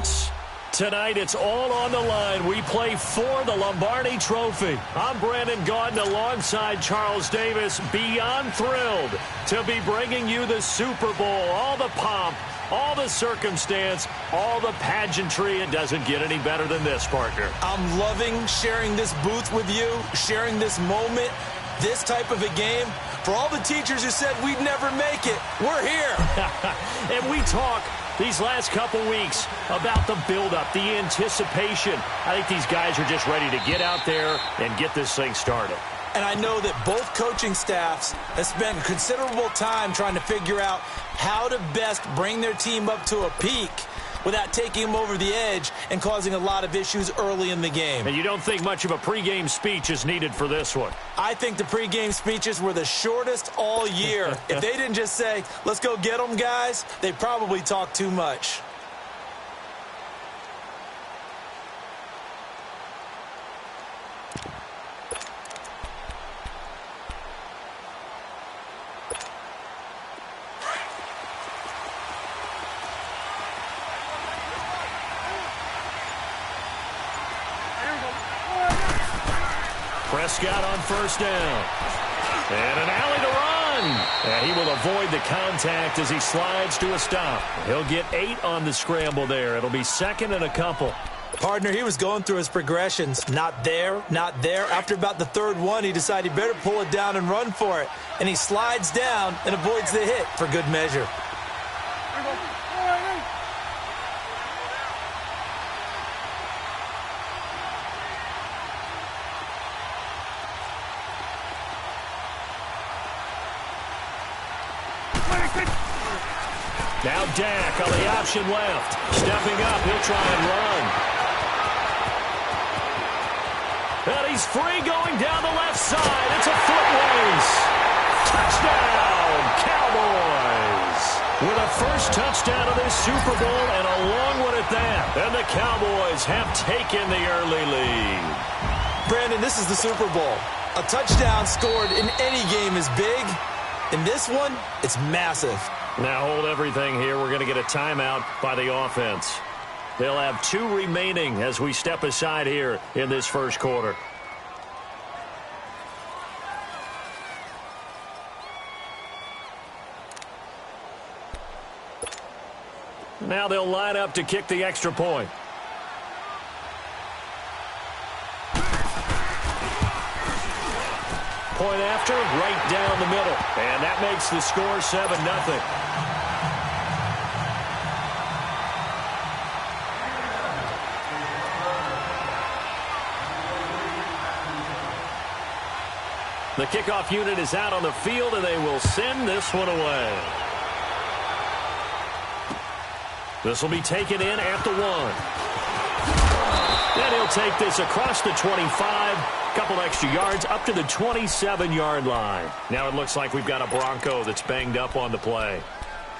sports. Tonight, it's all on the line. We play for the Lombardi Trophy. I'm Brandon Gaudin alongside Charles Davis. Beyond thrilled to be bringing you the Super Bowl. All the pomp, all the circumstance, all the pageantry. It doesn't get any better than this, partner. I'm loving sharing this booth with you, sharing this moment, this type of a game. For all the teachers who said we'd never make it, we're here. And we talk these last couple weeks about the buildup, the anticipation. I think these guys are just ready to get out there and get this thing started. And I know that both coaching staffs have spent considerable time trying to figure out how to best bring their team up to a peak without taking them over the edge and causing a lot of issues early in the game. And you don't think much of a pregame speech is needed for this one? I think the pregame speeches were the shortest all year. If they didn't just say, let's go get them, guys, they probably talked too much. Prescott on first down. And an alley to run. And he will avoid the contact as he slides to a stop. He'll get 8 on the scramble there. It'll be second and a couple. Partner, he was going through his progressions. Not there, not there. After about the third one, he decided he better pull it down and run for it. And he slides down and avoids the hit for good measure. Now Dak on the option left. Stepping up, he'll try and run. And he's free going down the left side. It's a foot race. Touchdown, Cowboys. With a first touchdown of this Super Bowl and a long one at that. And the Cowboys have taken the early lead. Brandon, this is the Super Bowl. A touchdown scored in any game is big. In this one, it's massive. Now hold everything here. We're going to get a timeout by the offense. They'll have 2 remaining as we step aside here in this first quarter. Now they'll line up to kick the extra point. Point after, right down the middle. And that makes the score 7-0. The kickoff unit is out on the field, and they will send this one away. This will be taken in at the 1. And he'll take this across the 25. Couple extra yards up to the 27-yard line. Now it looks like we've got a Bronco that's banged up on the play.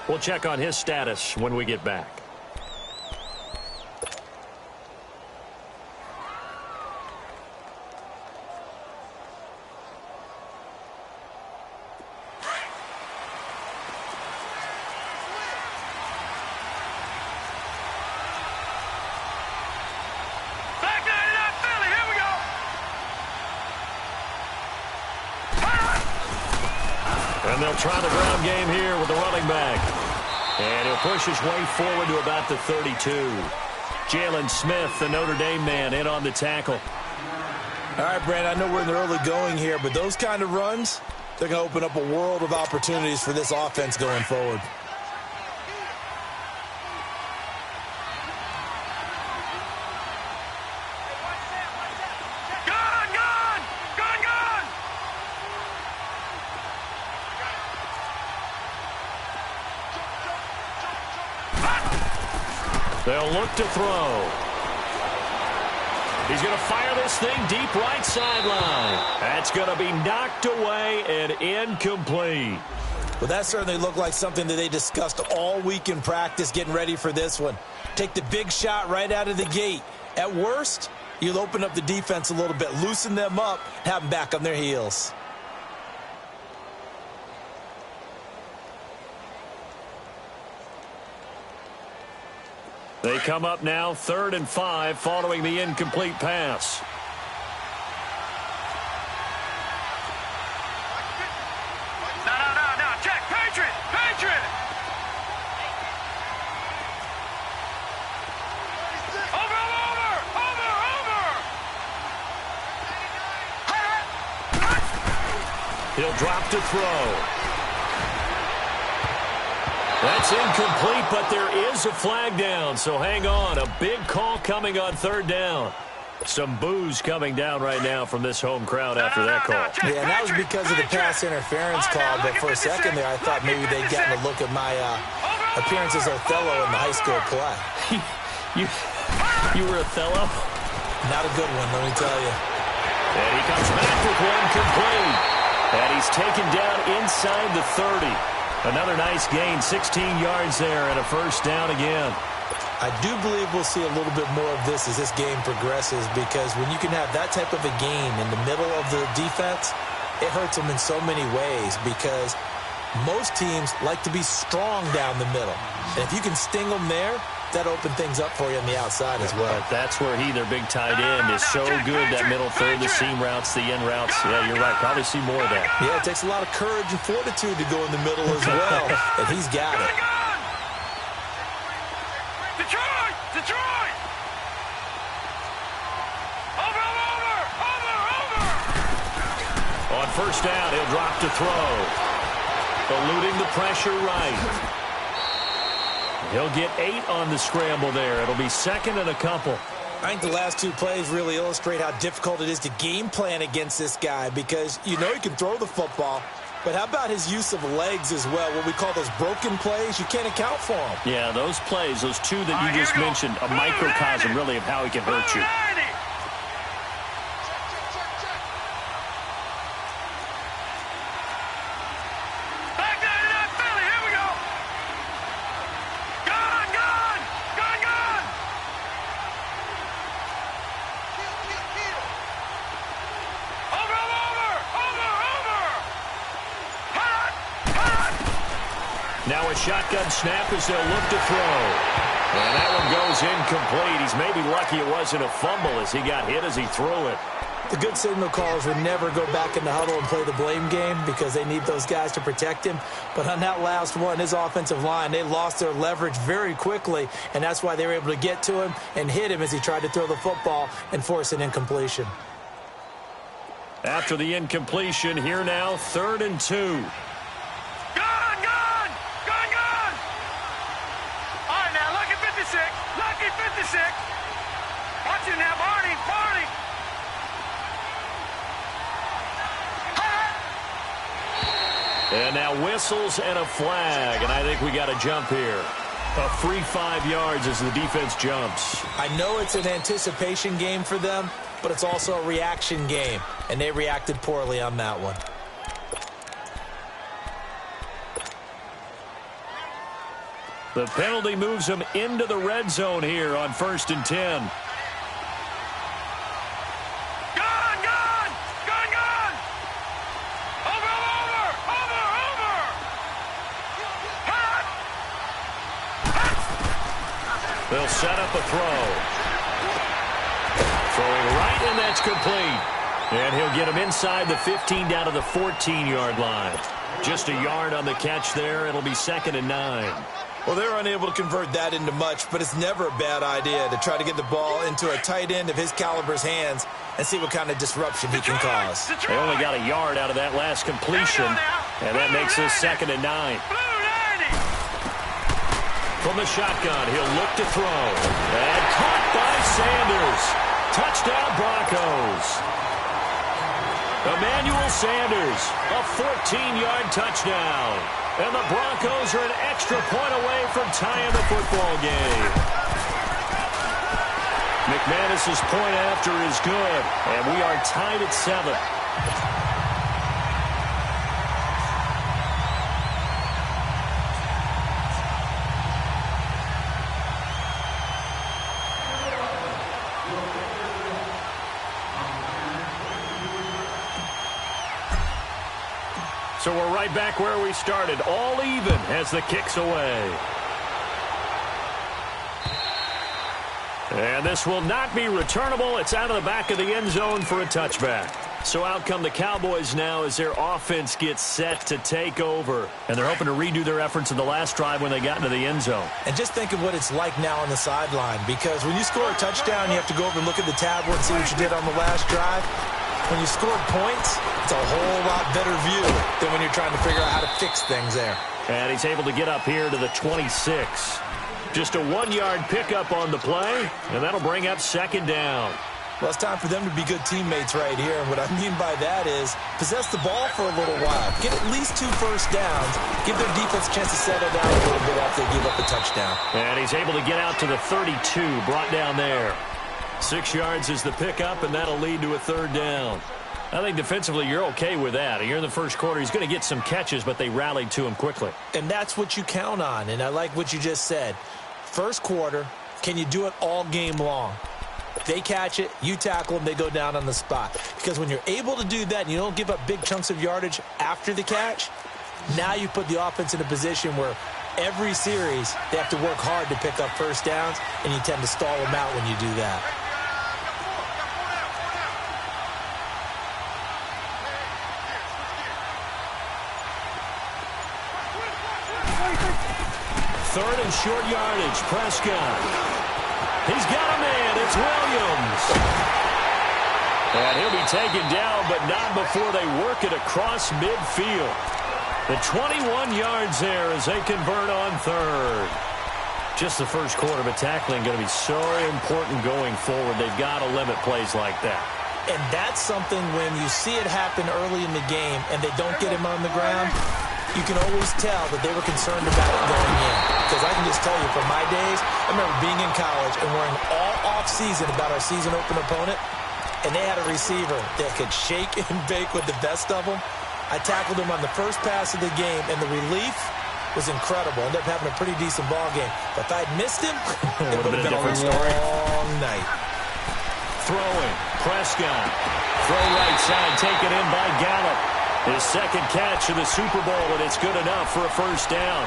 We'll check on his status when we get back. And they'll try the ground game here with the running back. And he'll push his way forward to about the 32. Jalen Smith, the Notre Dame man, in on the tackle. All right, Brandon, I know we're in the early going here, but those kind of runs, they're going to open up a world of opportunities for this offense going forward. They'll look to throw. He's going to fire this thing deep right sideline. That's going to be knocked away and incomplete. Well, that certainly looked like something that they discussed all week in practice getting ready for this one. Take the big shot right out of the gate. At worst, you'll open up the defense a little bit, loosen them up, have them back on their heels. They come up now 3rd and 5 following the incomplete pass. No, check, Patriot! He'll drop to throw. That's incomplete, but there is a flag down, so hang on. A big call coming on 3rd down. Some boos coming down right now from this home crowd after that call. Yeah, and that was because of the pass interference call, but for a second there I thought maybe they'd gotten a look at my appearance as Othello in the high school play. You were Othello? Not a good one, let me tell you. And he comes back with one complete. And he's taken down inside the 30. Another nice gain, 16 yards there, and a 1st down again. I do believe we'll see a little bit more of this as this game progresses, because when you can have that type of a gain in the middle of the defense, it hurts them in so many ways, because most teams like to be strong down the middle. And if you can sting them there, that open things up for you on the outside as well. But that's where their big tight end, is so good, that middle third, the seam routes, the in routes. Yeah, you're right. Probably see more of that. Yeah, it takes a lot of courage and fortitude to go in the middle as well, and he's got it. Detroit! Over! On 1st down, he'll drop to throw. Eluding the pressure right. He'll get 8 on the scramble there. It'll be 2nd and a couple. I think the last 2 plays really illustrate how difficult it is to game plan against this guy, because you know he can throw the football, but how about his use of legs as well? What we call those broken plays, you can't account for them. Yeah, those plays, those 2 that you just mentioned, a microcosm really of how he can hurt you. Now a shotgun snap as they'll look to throw. And that one goes incomplete. He's maybe lucky it wasn't a fumble as he got hit as he threw it. The good signal callers would never go back in the huddle and play the blame game, because they need those guys to protect him. But on that last one, his offensive line, they lost their leverage very quickly, and that's why they were able to get to him and hit him as he tried to throw the football and force an incompletion. After the incompletion, here now, 3rd and 2. Lucky 56. Watch it now, Barney. And now whistles and a flag, and I think we got a jump here. A free 5 yards as the defense jumps. I know it's an anticipation game for them, but it's also a reaction game, and they reacted poorly on that one. The penalty moves them into the red zone here on 1st and 10. They'll set up a throw. Throwing right, and that's complete. And he'll get him inside the 15 down to the 14-yard line. Just a yard on the catch there. It'll be 2nd and 9. Well, they're unable to convert that into much, but it's never a bad idea to try to get the ball into a tight end of his caliber's hands and see what kind of disruption he can cause. They only got a yard out of that last completion, and that makes this 2nd and 9. From the shotgun, he'll look to throw. And caught by Sanders. Touchdown, Broncos. Emmanuel Sanders, a 14-yard touchdown. And the Broncos are an extra point away from tying the football game. McManus's point after is good, and we are tied at 7. So we're right back where we started, all even as the kick's away. And this will not be returnable. It's out of the back of the end zone for a touchback. So out come the Cowboys now as their offense gets set to take over. And they're hoping to redo their efforts in the last drive when they got into the end zone. And just think of what it's like now on the sideline, because when you score a touchdown, you have to go over and look at the tablet and see what you did on the last drive. When you scored points, it's a whole lot better view than when you're trying to figure out how to fix things there. And he's able to get up here to the 26. Just a 1-yard pickup on the play, and that'll bring up second down. Well, it's time for them to be good teammates right here. And what I mean by that is possess the ball for a little while. Get at least 2 first downs. Give their defense a chance to settle down a little bit after they give up a touchdown. And he's able to get out to the 32, brought down there. 6 yards is the pickup, and that'll lead to a third down. I think defensively you're okay with that. Here in the first quarter, he's going to get some catches, but they rallied to him quickly. And that's what you count on, and I like what you just said. First quarter, can you do it all game long? They catch it, you tackle them, they go down on the spot. Because when you're able to do that and you don't give up big chunks of yardage after the catch, now you put the offense in a position where every series they have to work hard to pick up first downs, and you tend to stall them out when you do that. Third and short yardage, Prescott. He's got a man. It's Williams. And he'll be taken down, but not before they work it across midfield. The 21 yards there as they convert on third. Just the first quarter, but tackling going to be so important going forward. They've got to limit plays like that. And that's something when you see it happen early in the game and they don't get him on the ground, you can always tell that they were concerned about it going in. Because I can just tell you, from my days, I remember being in college and worrying all off-season about our season-open opponent, and they had a receiver that could shake and bake with the best of them. I tackled him on the first pass of the game, and the relief was incredible. Ended up having a pretty decent ball game. But if I'd missed him, it would have been a long night. Throwing, Prescott. Throw right side, taken in by Gallup. His second catch of the Super Bowl, and it's good enough for a first down.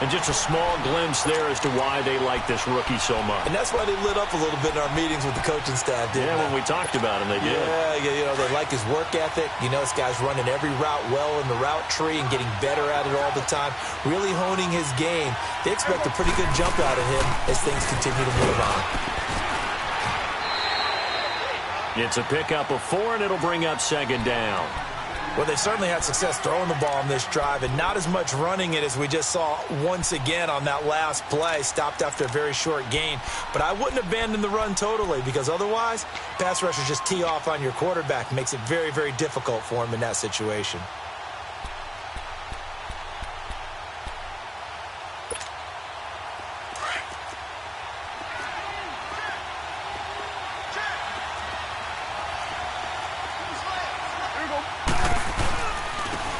And just a small glimpse there as to why they like this rookie so much. And that's why they lit up a little bit in our meetings with the coaching staff, didn't they? Yeah, when we talked about him, they did. Yeah, you know, they like his work ethic. You know, this guy's running every route well in the route tree and getting better at it all the time, really honing his game. They expect a pretty good jump out of him as things continue to move on. It's a pickup of 4, and it'll bring up second down. Well, they certainly had success throwing the ball on this drive, and not as much running it as we just saw once again on that last play. Stopped after a very short gain. But I wouldn't abandon the run totally, because otherwise, pass rushers just tee off on your quarterback. Makes it very, very difficult for him in that situation.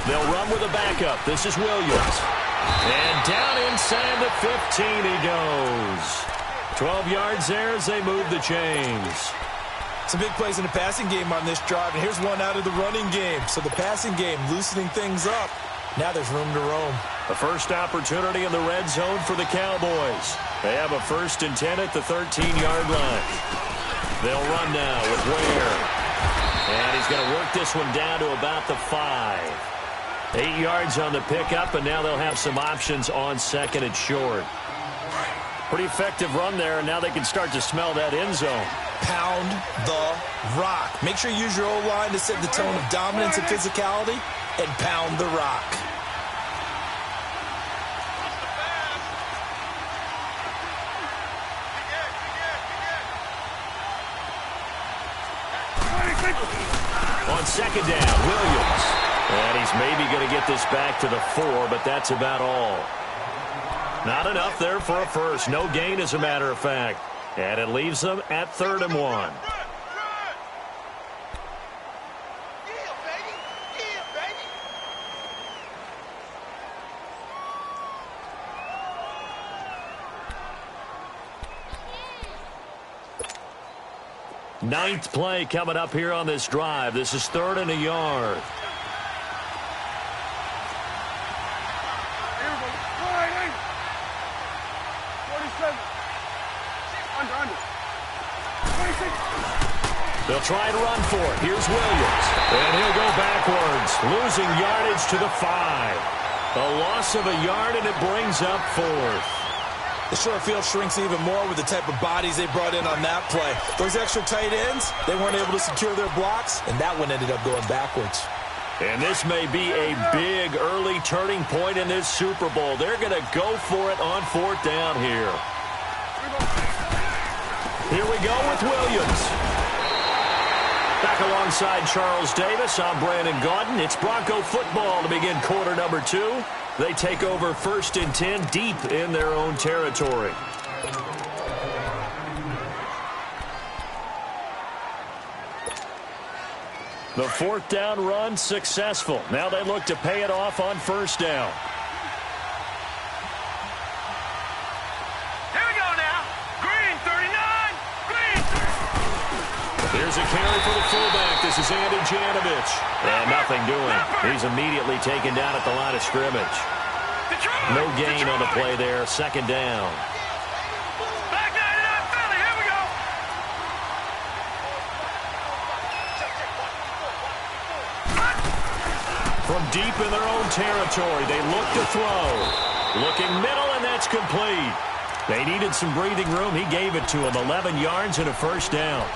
They'll run with a backup. This is Williams. And down inside the 15 he goes. 12 yards there as they move the chains. Some big plays in the passing game on this drive, and here's one out of the running game. So the passing game loosening things up. Now there's room to roam. The first opportunity in the red zone for the Cowboys. They have a 1st and 10 at the 13-yard line. They'll run now with Ware. And he's going to work this one down to about the 5. 8 yards on the pickup, and now they'll have some options on second and short. Pretty effective run there, and now they can start to smell that end zone. Pound the rock. Make sure you use your O-line to set the tone of dominance and physicality, and pound the rock. On second down, Williams. And he's maybe going to get this back to the 4, but that's about all. Not enough there for a first. No gain, as a matter of fact. And it leaves them at 3rd and 1. Ninth play coming up here on this drive. This is 3rd and a yard. They'll try and run for it. Here's Williams. And he'll go backwards, losing yardage to the 5. A loss of a yard, and it brings up 4th. The short field shrinks even more with the type of bodies they brought in on that play. Those extra tight ends, they weren't able to secure their blocks, and that one ended up going backwards. And this may be a big early turning point in this Super Bowl. They're going to go for it on 4th down here. Here we go with Williams. Back alongside Charles Davis, I'm Brandon Gaudin. It's Bronco football to begin quarter number 2. They take over 1st and 10 deep in their own territory. The 4th down run successful. Now they look to pay it off on 1st down. Here we go now. Green 39. Green. Here's a carry for the fullback. This is Andy Janovich. And nothing doing. He's immediately taken down at the line of scrimmage. No gain on the play there. 2nd down. Back 99 Philly. Here we go. From deep in their own territory, they look to throw. Looking middle, and that's complete. They needed some breathing room. He gave it to them. 11 yards and a 1st down.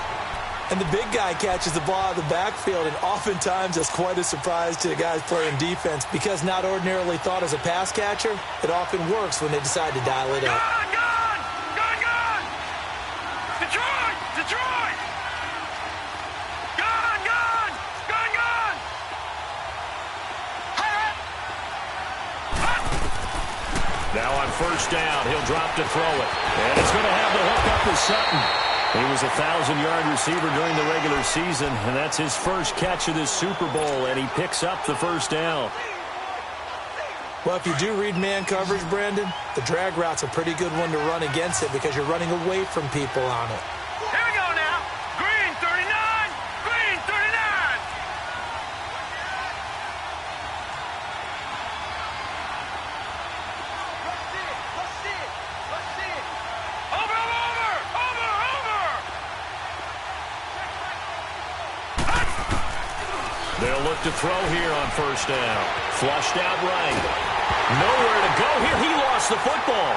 And the big guy catches the ball out of the backfield, and oftentimes that's quite a surprise to the guys playing defense because not ordinarily thought as a pass catcher, it often works when they decide to dial it up. Gone, gone, gone, gone. Detroit, Detroit. Gone, gone, gone, gone. Now on 1st down, he'll drop to throw it. And it's going to have the hook up to Sutton. He was a 1,000-yard receiver during the regular season, and that's his first catch of this Super Bowl, and he picks up the 1st down. Well, if you do read man coverage, Brandon, the drag route's a pretty good one to run against it because you're running away from people on it. Here we go now. Green 39. Green 39. Over, over, over, over. They'll look to throw here on 1st down. Flushed out right. Nowhere to go here. He lost the football.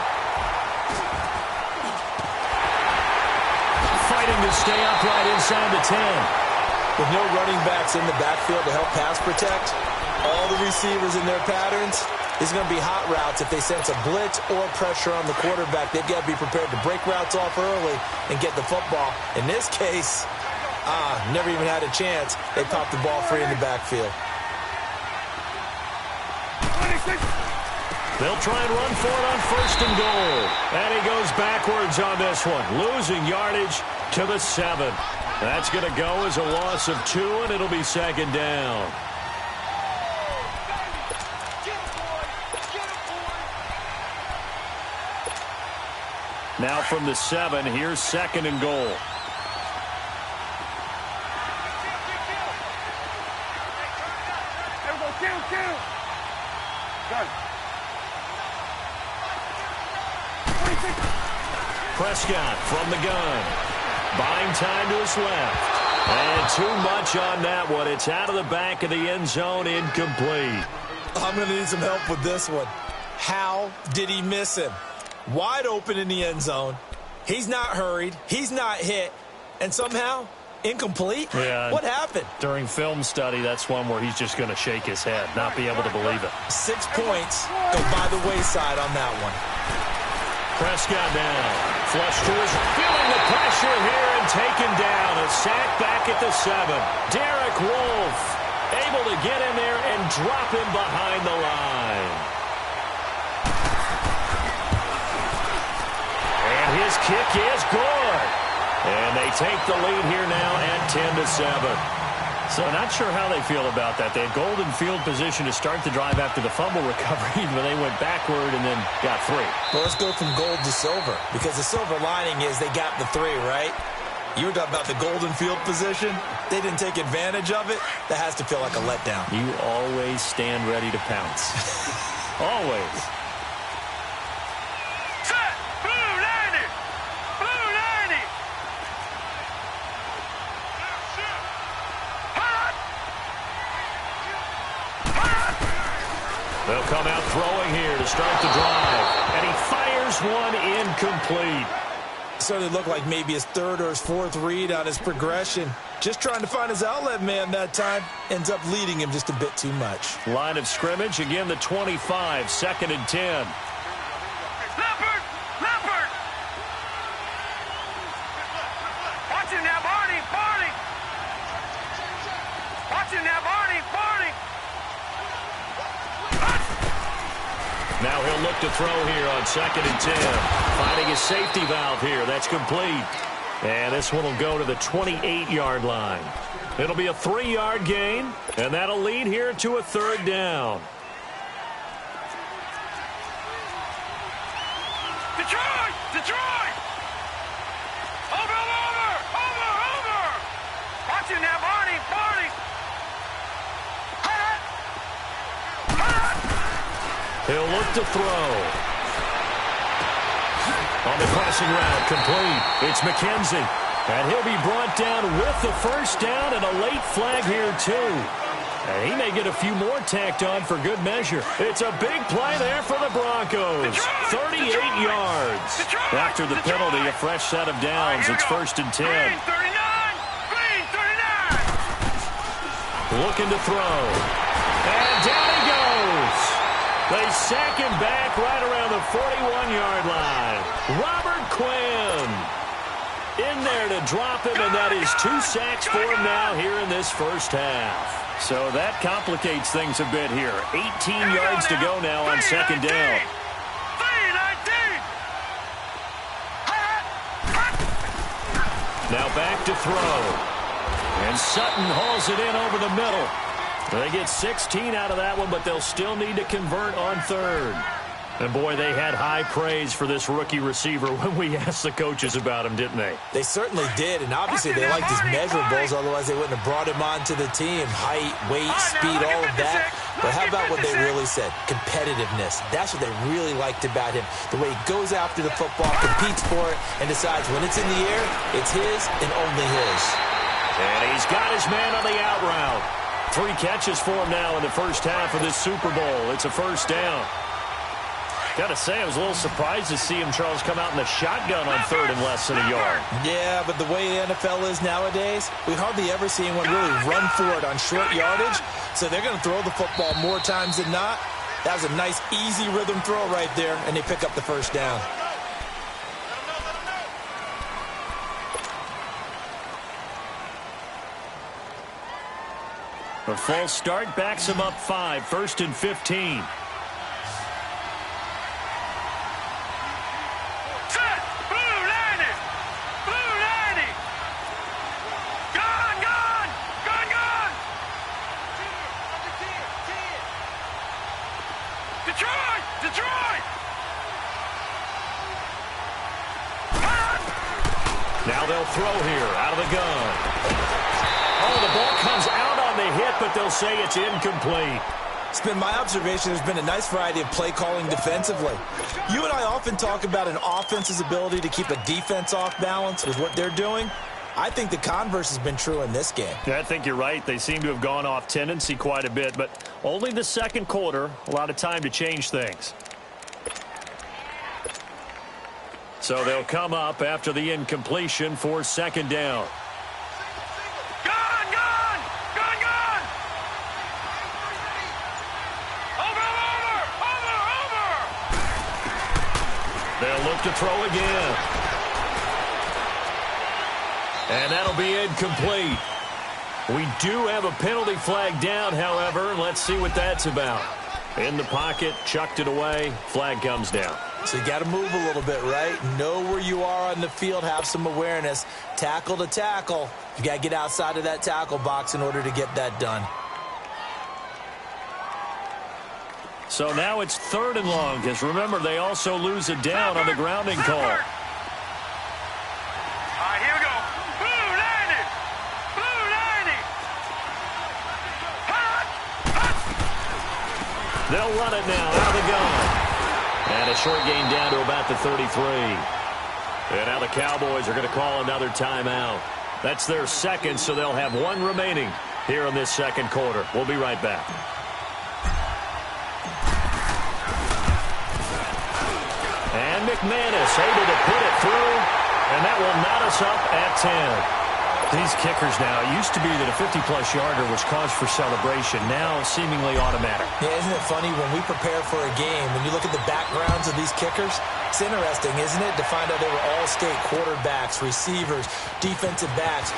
Fighting to stay upright inside the 10. With no running backs in the backfield to help pass protect, all the receivers in their patterns, it's going to be hot routes. If they sense a blitz or pressure on the quarterback, they've got to be prepared to break routes off early and get the football. In this case, never even had a chance. They popped the ball free in the backfield. They'll try and run for it on 1st and goal. And he goes backwards on this one, losing yardage to the 7. That's going to go as a loss of 2, and it'll be 2nd down. Now from the 7, here's 2nd and goal. Prescott from the gun. Buying time to his left. And too much on that one. It's out of the back of the end zone, incomplete. I'm going to need some help with this one. How did he miss him? Wide open in the end zone. He's not hurried. He's not hit. And somehow, incomplete? Yeah. What happened? During film study, that's one where he's just going to shake his head, not be able to believe it. 6 points go by the wayside on that one. Prescott down. Flush to his, feeling the pressure here and taken down. A sack back at the 7. Derek Wolfe able to get in there and drop him behind the line. And his kick is good. And they take the lead here now at 10-7. So not sure how they feel about that. They had golden field position to start the drive after the fumble recovery, but they went backward and then got 3. Well, let's go from gold to silver, because the silver lining is they got the 3, right? You were talking about the golden field position. They didn't take advantage of it. That has to feel like a letdown. You always stand ready to pounce. Always. Set. Blue 90. Blue 90. They'll come out throwing here to start the drive. And he fires one incomplete. Certainly looked like maybe his third or his fourth read on his progression. Just trying to find his outlet man that time. Ends up leading him just a bit too much. Line of scrimmage, again the 25, 2nd and 10. Leopard! Leopard! Watch him now, Barney! Barney! Watch him now, Barney! Barney! Now he'll look to throw here on 2nd and 10. Finding his safety valve here. That's complete. And this one will go to the 28-yard line. It'll be a 3-yard gain, and that'll lead here to a 3rd down. Detroit! Detroit! Over! Watch him now, Barney! Barney! He'll look to throw. On the crossing route, complete. It's McKenzie. And he'll be brought down with the first down and a late flag here, too. And he may get a few more tacked on for good measure. It's a big play there for the Broncos. 38 yards. After the penalty, a fresh set of downs. It's 1st and 10. Green 39! Green 39! Looking to throw. And down he goes. They sack him back right around the 41-yard line. Robert Quinn in there to drop him, and that is 2 sacks for him now here in this first half. So that complicates things a bit here. 18 yards to go now on 2nd down. 3-19! Now back to throw. And Sutton hauls it in over the middle. They get 16 out of that one, but they'll still need to convert on 3rd. And, boy, they had high praise for this rookie receiver when we asked the coaches about him, didn't they? They certainly did, and obviously they liked his measurables, otherwise they wouldn't have brought him onto the team. Height, weight, speed, all of that. But how about what they really said? Competitiveness. That's what they really liked about him. The way he goes after the football, competes for it, and decides when it's in the air, it's his and only his. And he's got his man on the out route. 3 catches for him now in the first half of this Super Bowl. It's a first down. Got to say, I was a little surprised to see him, Charles, come out in the shotgun on 3rd and less than a yard. Yeah, but the way the NFL is nowadays, we hardly ever see anyone really run for it on short yardage. So they're going to throw the football more times than not. That was a nice, easy rhythm throw right there, and they pick up the first down. A false start backs him up 5, 1st and 15. Now they'll throw here out of the gun. Oh, the ball comes out on the hit, but they'll say it's incomplete. It's been my observation there's been a nice variety of play calling defensively. You and I often talk about an offense's ability to keep a defense off balance with what they're doing. I think the converse has been true in this game. Yeah, I think you're right. They seem to have gone off tendency quite a bit, but only the second quarter, a lot of time to change things. So they'll come up after the incompletion for 2nd down. Gun! Over! They'll look to throw again. And that'll be incomplete. We do have a penalty flag down, however. Let's see what that's about. In the pocket, chucked it away, flag comes down. So you got to move a little bit, right? Know where you are on the field, have some awareness. Tackle to tackle. You got to get outside of that tackle box in order to get that done. So now it's 3rd and long, because remember, they also lose a down on the grounding call. All right, here we go. Blue 90. They'll run it now out of the gun. And a short gain down to about the 33. And now the Cowboys are going to call another timeout. That's their second, so they'll have 1 remaining here in this second quarter. We'll be right back. McManus able to put it through, and that will knot us up at 10. These kickers now, it used to be that a 50-plus yarder was cause for celebration. Now, seemingly automatic. Yeah, isn't it funny when we prepare for a game, when you look at the backgrounds of these kickers, it's interesting, isn't it, to find out they were all-state quarterbacks, receivers, defensive backs,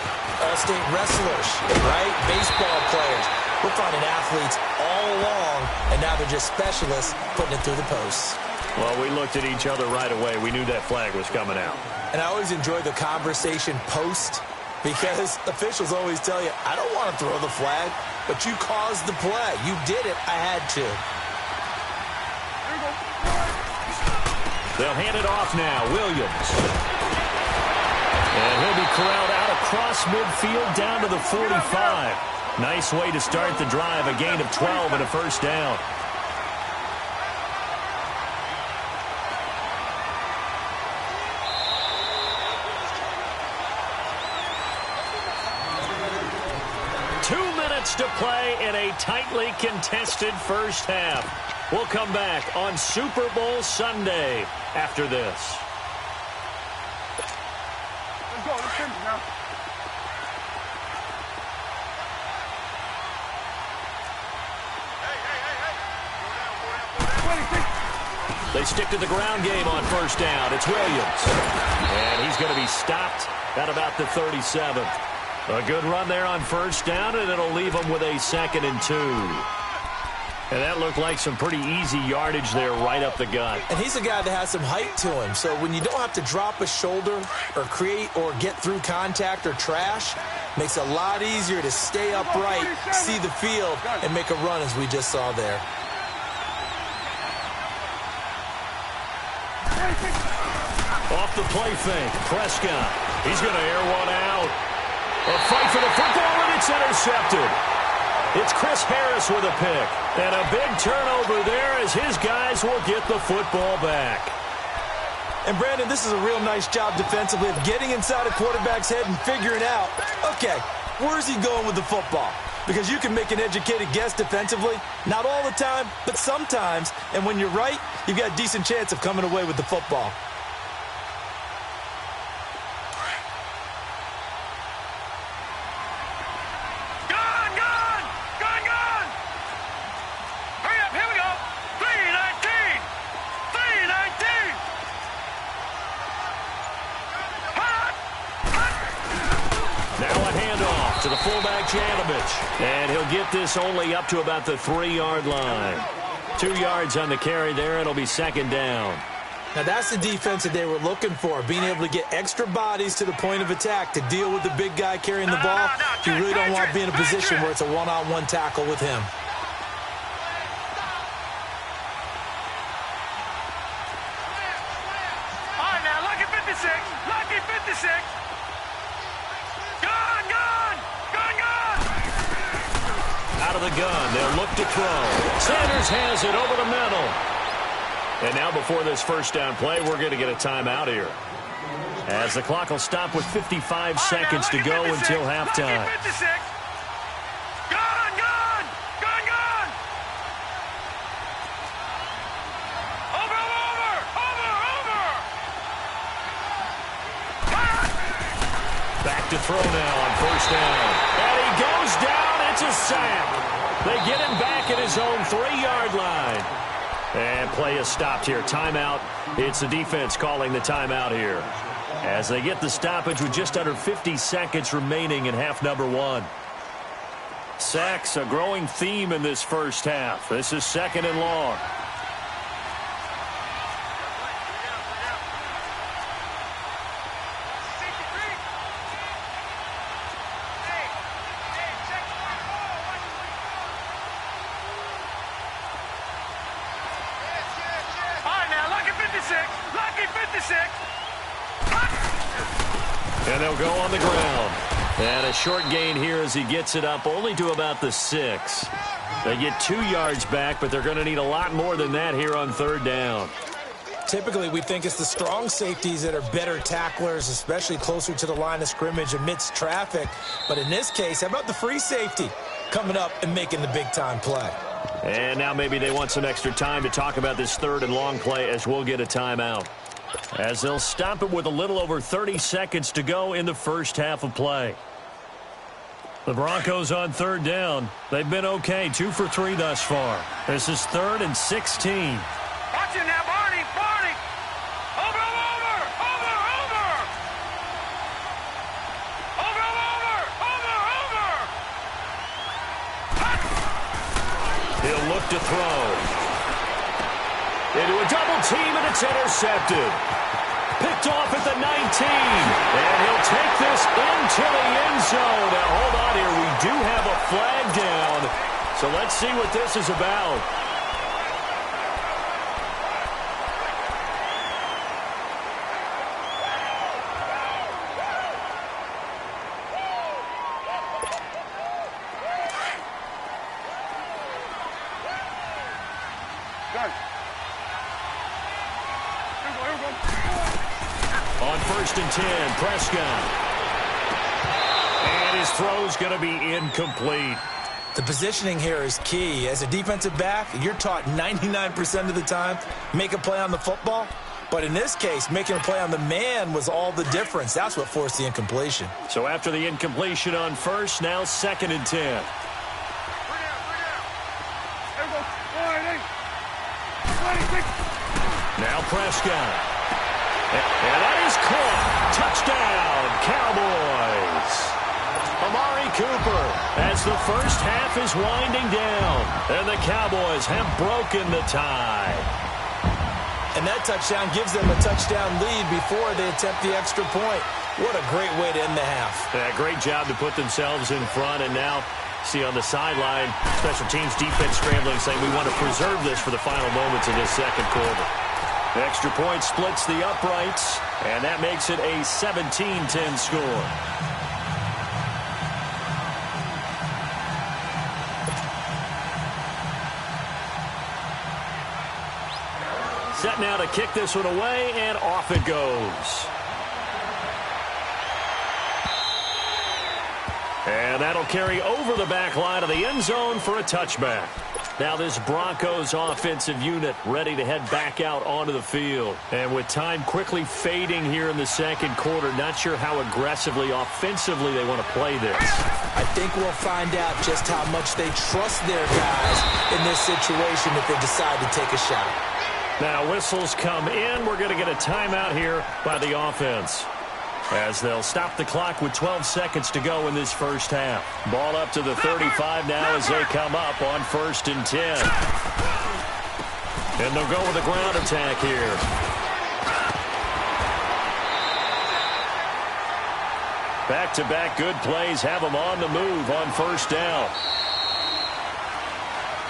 all-state wrestlers, right? Baseball players. We're finding athletes all along, and now they're just specialists putting it through the posts. Well, we looked at each other right away. We knew that flag was coming out. And I always enjoy the conversation post, because officials always tell you, I don't want to throw the flag, but you caused the play. You did it. I had to. They'll hand it off now. Williams. And he'll be corralled out across midfield down to the 45. Nice way to start the drive. A gain of 12 and a first down. To play in a tightly contested first half. We'll come back on Super Bowl Sunday after this. Let's go. Let's finish now. They stick to the ground game on first down. It's Williams. And he's going to be stopped at about the 37. A good run there on first down, and it'll leave them with a 2nd and 2. And that looked like some pretty easy yardage there right up the gut. And he's a guy that has some height to him, so when you don't have to drop a shoulder or create or get through contact or trash, makes it a lot easier to stay upright, see the field, and make a run as we just saw there. Off the play fake, Prescott. He's going to air one out. A fight for the football, and it's intercepted. It's Chris Harris with a pick. And a big turnover there as his guys will get the football back. And, Brandon, this is a real nice job defensively of getting inside a quarterback's head and figuring out, okay, where's he going with the football? Because you can make an educated guess defensively. Not all the time, but sometimes. And when you're right, you've got a decent chance of coming away with the football. To the fullback, Janovich. And he'll get this only up to about the 3-yard line. 2 yards on the carry there. It'll be 2nd down. Now, that's the defense that they were looking for, being able to get extra bodies to the point of attack to deal with the big guy carrying the ball. You really don't want to be in a position where it's a one-on-one tackle with him. All right, now, lucky 56. Lucky 56. Out of the gun, they'll look to throw. Sanders has it over the middle. And now before this first down play, we're going to get a timeout here, as the clock will stop with 55 seconds to go until halftime. Back to throw now on first down. And he goes down. It's a sack. They get him back at his own 3-yard line. And play is stopped here. Timeout. It's the defense calling the timeout here, as they get the stoppage with just under 50 seconds remaining in half number 1. Sacks, a growing theme in this first half. This is 2nd and long. And they'll go on the ground. And a short gain here as he gets it up only to about the 6. They get 2 yards back, but they're going to need a lot more than that here on 3rd down. Typically, we think it's the strong safeties that are better tacklers, especially closer to the line of scrimmage amidst traffic. But in this case, how about the free safety coming up and making the big-time play? And now maybe they want some extra time to talk about this 3rd and long play, as we'll get a timeout. as they'll stop it with a little over 30 seconds to go in the first half of play. The Broncos on third down. They've been okay, 2 for 3 thus far. This is 3rd and 16. Watch it now, Barney. Barney. Over. He'll look to throw. Into a double team, and it's intercepted. Picked off at the 19. And he'll take this into the end zone. Now, hold on here. We do have a flag down. So let's see what this is about. On 1st and 10, Prescott. And his throw's going to be incomplete. The positioning here is key. As a defensive back, you're taught 99% of the time, make a play on the football. But in this case, making a play on the man was all the difference. That's what forced the incompletion. So after the incompletion on 1st, now 2nd and 10. Now Prescott. And that is caught. Touchdown, Cowboys. Amari Cooper as the first half is winding down. And the Cowboys have broken the tie. And that touchdown gives them a touchdown lead before they attempt the extra point. What a great way to end the half. Yeah, great job to put themselves in front. And now, see on the sideline, special teams defense scrambling, saying we want to preserve this for the final moments of this second quarter. The extra point splits the uprights, and that makes it a 17-10 score. Set now to kick this one away, and off it goes. And that'll carry over the back line of the end zone for a touchback. Now this Broncos offensive unit ready to head back out onto the field. And with time quickly fading here in the second quarter, not sure how aggressively, offensively they want to play this. I think we'll find out just how much they trust their guys in this situation if they decide to take a shot. Now whistles come in. We're going to get a timeout here by the offense, as they'll stop the clock with 12 seconds to go in this first half. Ball up to the 35 now as they come up on 1st and 10. And they'll go with a ground attack here. Back-to-back good plays have them on the move on 1st down.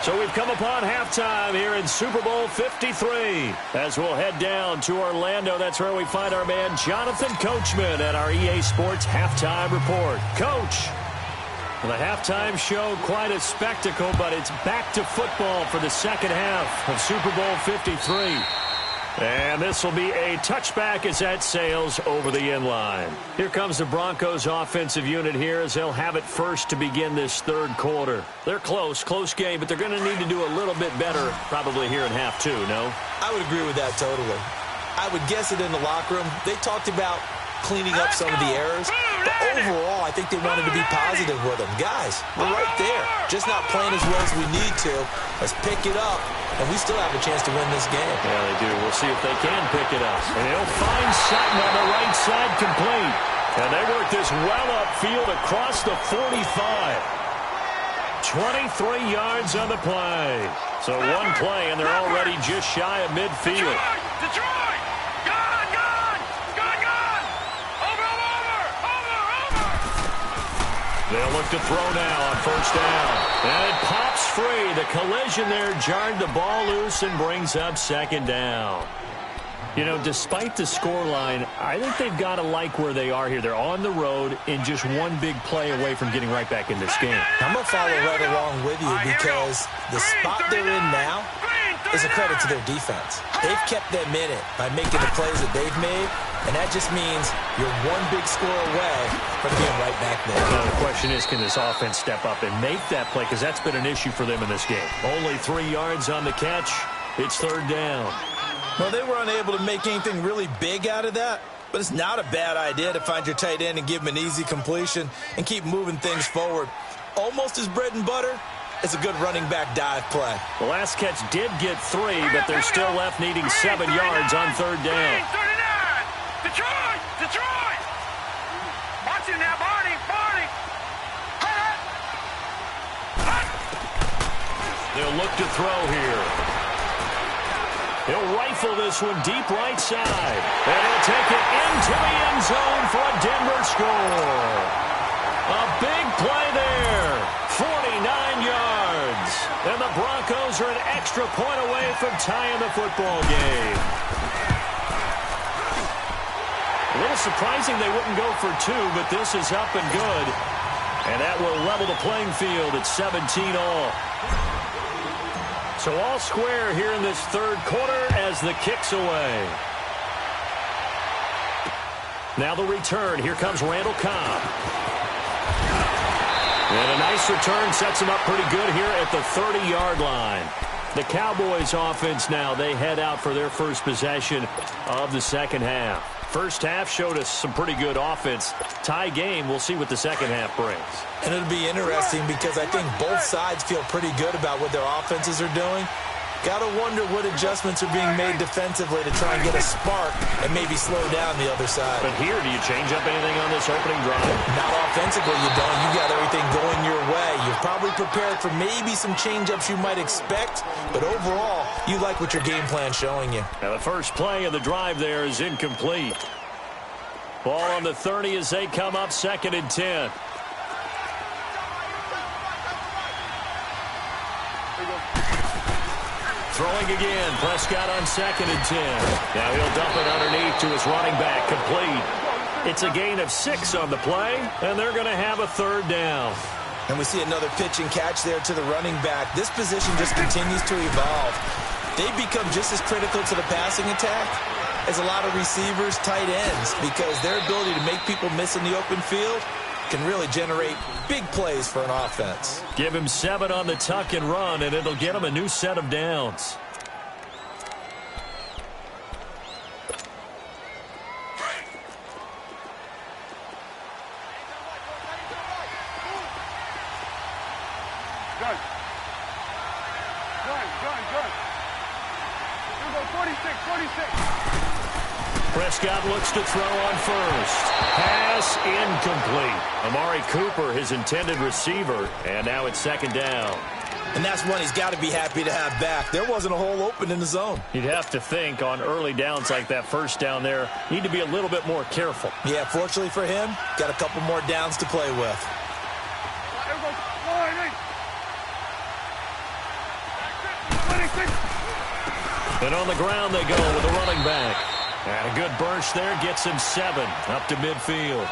So we've come upon halftime here in Super Bowl 53. As we'll head down to Orlando, that's where we find our man Jonathan Coachman at our EA Sports Halftime Report. Coach, the halftime show, quite a spectacle, but it's back to football for the second half of Super Bowl 53. And this will be a touchback as that sails over the end line. Here comes the Broncos offensive unit here as they'll have it first to begin this third quarter. They're close game, but they're going to need to do a little bit better probably here in half two, no? I would agree with that totally. I would guess it in the locker room. They talked about cleaning up some of the errors, but overall, I think they wanted to be positive with them. Guys, we're right there. Just not playing as well as we need to. Let's pick it up. And we still have a chance to win this game. Yeah, they do. We'll see if they can pick it up. And he'll find Sutton on the right side complete. And they work this well upfield across the 45. 23 yards on the play. So one play, and they're already just shy of midfield. Detroit! Gone! Over! They'll look to throw now on 1st down. And it pops free. The collision there jarred the ball loose and brings up 2nd down. You know, despite the scoreline, I think they've got to like where they are here. They're on the road and just one big play away from getting right back in this game. I'm going to follow right along with you because the spot they're in now is a credit to their defense. They've kept them in it by making the plays that they've made, and that just means you're one big score away from being right back there. Now the question is, can this offense step up and make that play? Because that's been an issue for them in this game. Only 3 yards on the catch. It's 3rd down. Well, they were unable to make anything really big out of that, but it's not a bad idea to find your tight end and give him an easy completion and keep moving things forward. Almost his bread and butter. It's a good running back dive play. The last catch did get 3, but they're still left needing 7 yards on third down. 39! Detroit! Detroit! Watch it now, Barney! Barney! They'll look to throw here. He'll rifle this one deep right side. And he'll take it into the end zone for a Denver score. A big play there. 49 yards. And the Broncos are an extra point away from tying the football game. A little surprising they wouldn't go for 2, but this is up and good. And that will level the playing field at 17 all. So all square here in this third quarter as the kick's away. Now the return. Here comes Randall Cobb. And a nice return sets him up pretty good here at the 30-yard line. The Cowboys offense now, they head out for their first possession of the second half. First half showed us some pretty good offense. Tie game, we'll see what the second half brings. And it'll be interesting because I think both sides feel pretty good about what their offenses are doing. Got to wonder what adjustments are being made defensively to try and get a spark and maybe slow down the other side. But here, do you change up anything on this opening drive? Not offensively, you don't. You got everything going your way. You're probably prepared for maybe some change-ups you might expect, but overall, you like what your game plan's showing you. Now the first play of the drive there is incomplete. Ball on the 30 as they come up 2nd and 10. Throwing again. Prescott on 2nd and 10. Now he'll dump it underneath to his running back. Complete. It's a gain of 6 on the play, and they're going to have a third down. And we see another pitch and catch there to the running back. This position just continues to evolve. They've become just as critical to the passing attack as a lot of receivers, tight ends, because their ability to make people miss in the open field can really generate big plays for an offense. Give him 7 on the tuck and run, and it'll get him a new set of downs. Good. Good. Here we go, 46. Prescott looks to throw on first. Pass incomplete. Amari Cooper, his intended receiver, and now it's 2nd down. And that's one he's got to be happy to have back. There wasn't a hole open in the zone. You'd have to think on early downs like that first down there, need to be a little bit more careful. Yeah, fortunately for him, got a couple more downs to play with. Here we go, 26. And on the ground they go with the running back. And a good burst there gets him 7 up to midfield.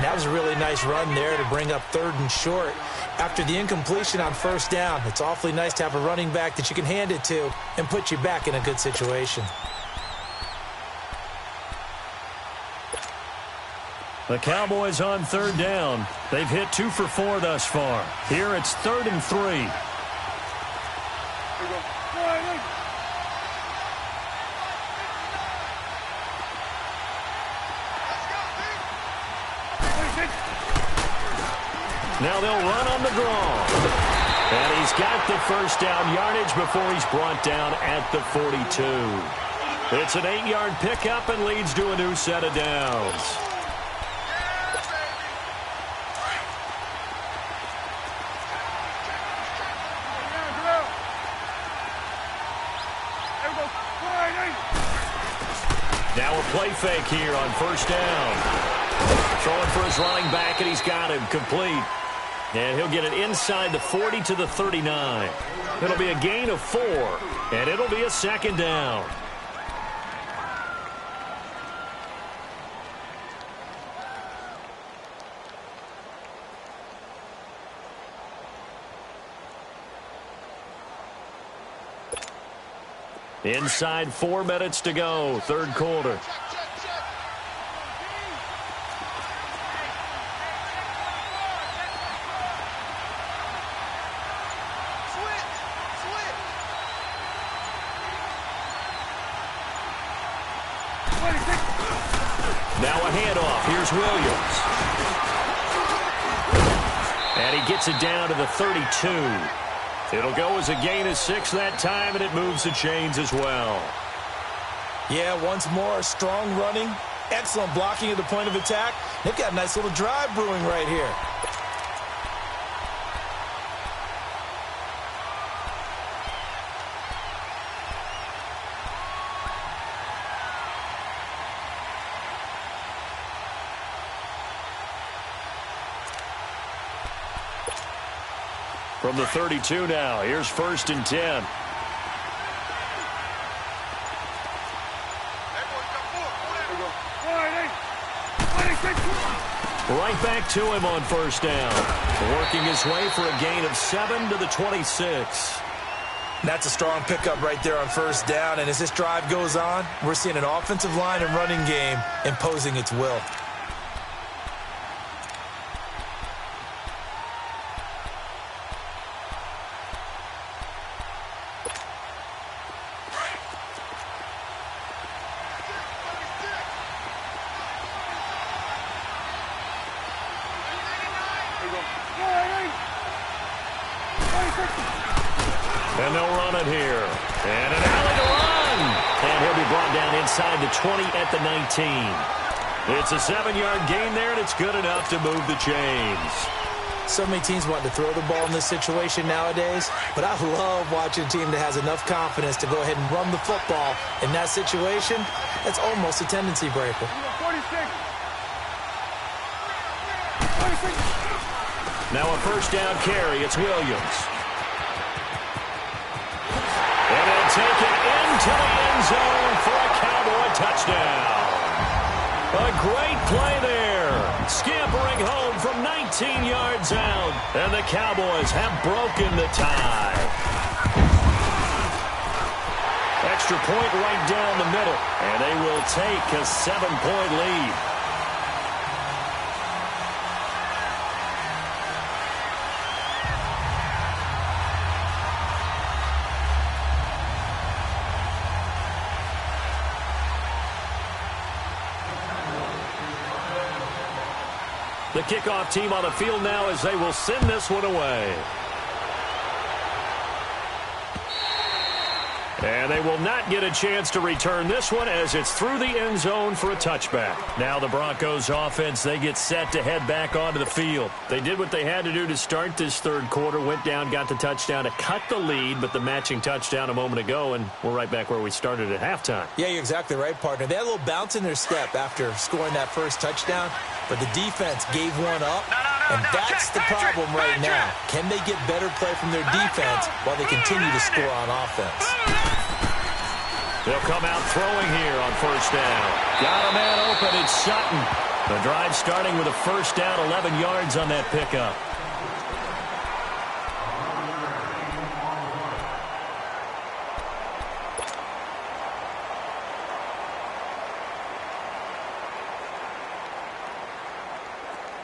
That was a really nice run there to bring up 3rd and short. After the incompletion on 1st down, it's awfully nice to have a running back that you can hand it to and put you back in a good situation. The Cowboys on 3rd down. They've hit 2 for 4 thus far. Here it's 3rd and 3. Here we go. Now they'll run on the draw. And he's got the first down yardage before he's brought down at the 42. It's an 8-yard pickup and leads to a new set of downs. Now a play fake here on 1st down. Throwing for his running back, and he's got him complete. And he'll get it inside the 40 to the 39. It'll be a gain of 4, and it'll be a 2nd down. Inside 4 minutes to go, 3rd quarter. Now a handoff. Here's Williams. And he gets it down to the 32. It'll go as a gain of 6 that time, and it moves the chains as well. Yeah, once more, strong running, excellent blocking at the point of attack. They've got a nice little drive brewing right here. From the 32 now, here's 1st and 10. Right back to him on 1st down. Working his way for a gain of 7 to the 26. That's a strong pickup right there on 1st down. And as this drive goes on, we're seeing an offensive line and running game imposing its will. And they'll run it here. And an alley to run. And he'll be brought down inside the 20 at the 19. It's a 7-yard gain there, and it's good enough to move the chains. So many teams want to throw the ball in this situation nowadays, but I love watching a team that has enough confidence to go ahead and run the football. In that situation, that's almost a tendency breaker. 46. Now a 1st down carry. It's Williams. And they'll take it into the end zone for a Cowboy touchdown. A great play there. Scampering home from 19 yards out. And the Cowboys have broken the tie. Extra point right down the middle. And they will take a 7-point lead. The kickoff team on the field now as they will send this one away. And they will not get a chance to return this one as it's through the end zone for a touchback. Now the Broncos offense, they get set to head back onto the field. They did what they had to do to start this 3rd quarter, went down, got the touchdown to cut the lead, but the matching touchdown a moment ago, and we're right back where we started at halftime. Yeah, you're exactly right, partner. They had a little bounce in their step after scoring that 1st touchdown, but the defense gave one up, and that's the problem right now. Can they get better play from their defense while they continue to score on offense? They'll come out throwing here on 1st down. Got a man open. It's Sutton. The drive starting with a 1st down, 11 yards on that pickup.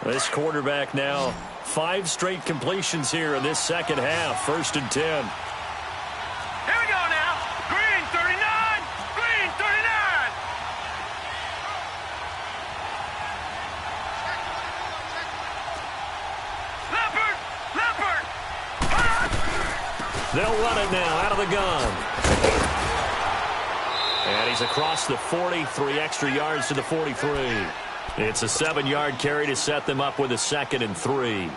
This quarterback now, 5 straight completions here in this 2nd half. 1st and 10. Here we go now. Green 39. Green 39. Leopard. Leopard. They'll run it now out of the gun. And he's across the 40, 3 extra yards to the 43. It's a 7-yard carry to set them up with a 2nd and 3.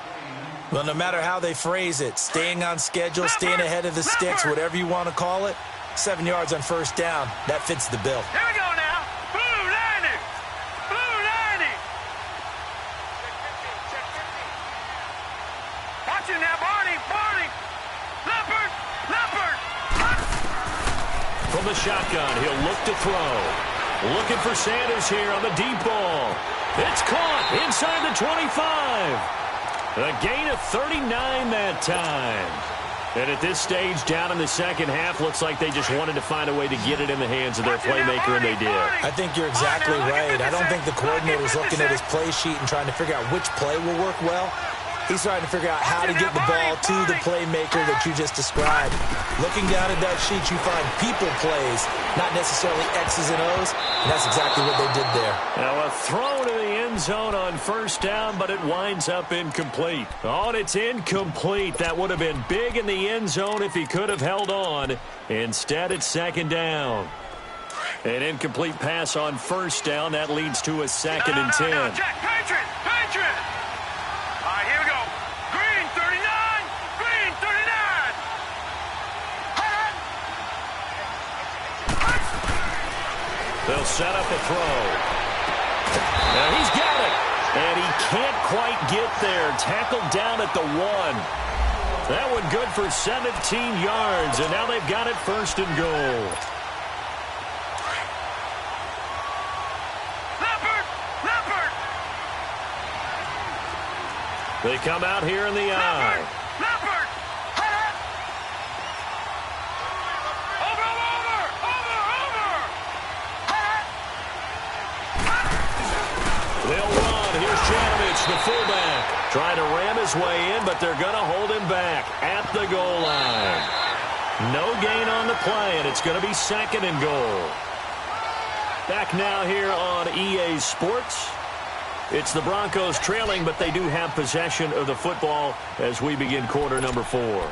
Well, no matter how they phrase it, staying on schedule, staying ahead of the sticks, whatever you want to call it, 7 yards on 1st down, that fits the bill. Here we go now. Blue 90. Blue 90. Watch it now, Barney. Barney. Leopard. Leopard. From the shotgun, he'll look to throw. Looking for Sanders here on the deep ball. It's caught inside the 25. A gain of 39 that time. And at this stage, down in the 2nd half, looks like they just wanted to find a way to get it in the hands of their playmaker, and they did. I think you're exactly right. I don't think the coordinator's looking at his play sheet and trying to figure out which play will work well. He's trying to figure out how to get the ball to the playmaker that you just described. Looking down at that sheet, you find people plays, not necessarily X's and O's, and that's exactly what they did there. Now a throw to the end zone on first down, but it winds up incomplete. Oh, and it's incomplete. That would have been big in the end zone if he could have held on. Instead, it's second down. An incomplete pass on first down. That leads to a second and 10. No, Jack, Patriot! All right, here we go. Green 39! Green 39! They'll set up a throw. Now he's got it. And he can't quite get there. Tackled down at the 1. That one good for 17 yards. And now they've got it first and goal. They come out here in the eye. Leopard! Over! They'll run. Here's Janovich, the fullback. Trying to ram his way in, but they're going to hold him back at the goal line. No gain on the play, and it's going to be second and goal. Back now here on EA Sports. It's the Broncos trailing, but they do have possession of the football as we begin quarter number 4.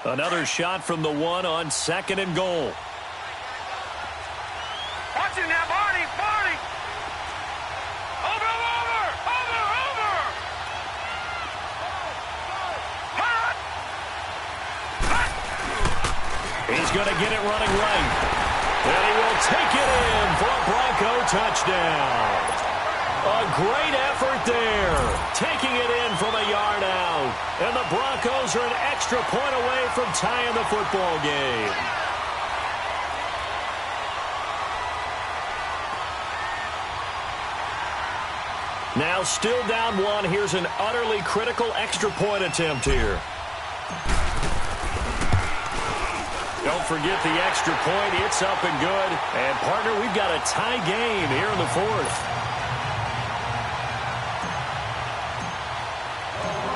Another shot from the 1 on second and goal. Watch it now, Barney! Over! He's going to get it running right. And he will take it in for a Bronco touchdown. A great effort there. Taking it in from a yard out. And the Broncos are an extra point away from tying the football game. Now still down 1. Here's an utterly critical extra point attempt here. Don't forget the extra point. It's up and good. And, partner, we've got a tie game here in the 4th.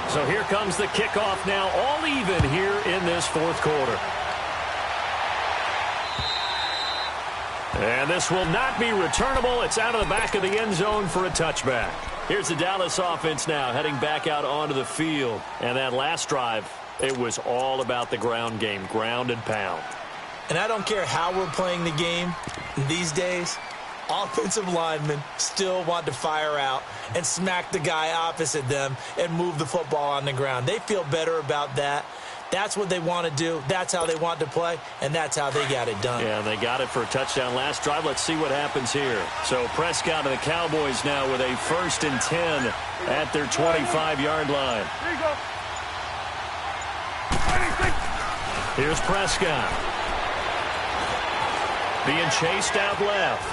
So here comes the kickoff now, all even here in this 4th quarter. And this will not be returnable. It's out of the back of the end zone for a touchback. Here's the Dallas offense now heading back out onto the field. And that last drive, it was all about the ground game, ground and pound. And I don't care how we're playing the game these days, offensive linemen still want to fire out and smack the guy opposite them and move the football on the ground. They feel better about that. That's what they want to do. That's how they want to play, and that's how they got it done. Yeah, and they got it for a touchdown last drive. Let's see what happens here. So Prescott and the Cowboys now with a 1st and 10 at their 25-yard line. Here you go. Here's Prescott. Being chased out left.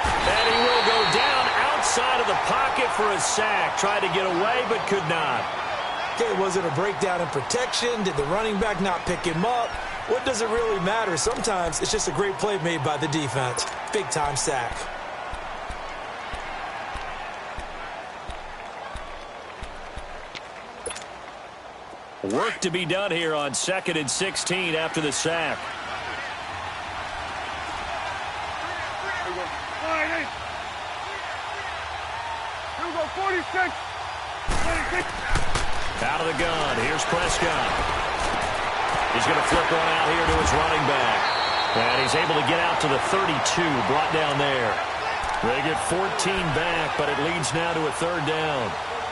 And he will go down outside of the pocket for a sack. Tried to get away, but could not. Okay, was it a breakdown in protection? Did the running back not pick him up? What does it really matter? Sometimes it's just a great play made by the defense. Big-time sack. Work to be done here on 2nd and 16 after the sack. Here we go, 46. Out of the gun. Here's Prescott. He's going to flip one out here to his running back. And he's able to get out to the 32, brought down there. They get 14 back, but it leads now to a 3rd down.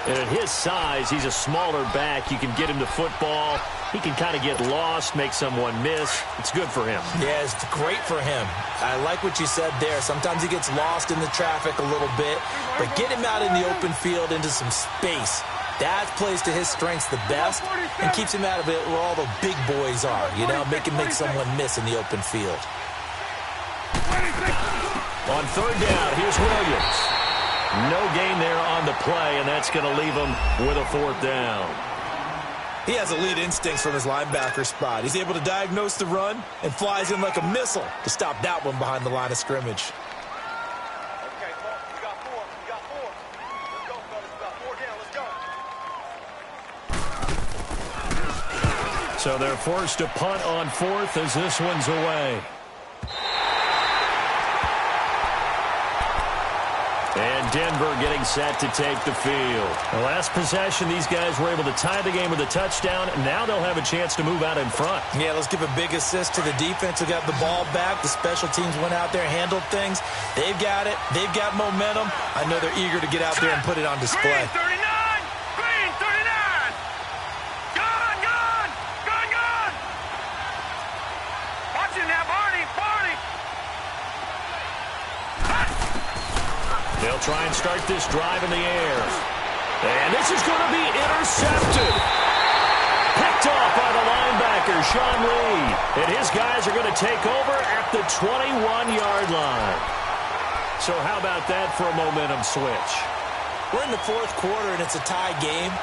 And at his size, he's a smaller back. You can get him to football. He can kind of get lost, make someone miss. It's good for him. Yeah, it's great for him. I like what you said there. Sometimes he gets lost in the traffic a little bit, but get him out in the open field into some space. That plays to his strengths the best and keeps him out of it where all the big boys are, you know, make someone miss in the open field. On 3rd down, here's Williams. No gain there on the play, and that's going to leave him with a 4th down. He has elite instincts from his linebacker spot. He's able to diagnose the run and flies in like a missile to stop that one behind the line of scrimmage. Okay, Paul, you got four. You got four. Let's go, fellas. We got four down. Let's go. So they're forced to punt on fourth as this one's away. And Denver getting set to take the field. The last possession, these guys were able to tie the game with a touchdown, and now they'll have a chance to move out in front. Yeah, let's give a big assist to the defense who got the ball back. The special teams went out there, handled things. They've got it. They've got momentum. I know they're eager to get out there and put it on display. Green 39! Green 39! Gone, gone! Gone, gone! Watching that, Barney! Barney! They'll try and start this drive in the air. And this is going to be intercepted. Picked off by the linebacker, Sean Lee. And his guys are going to take over at the 21-yard line. So how about that for a momentum switch? We're in the fourth quarter, and it's a tie game.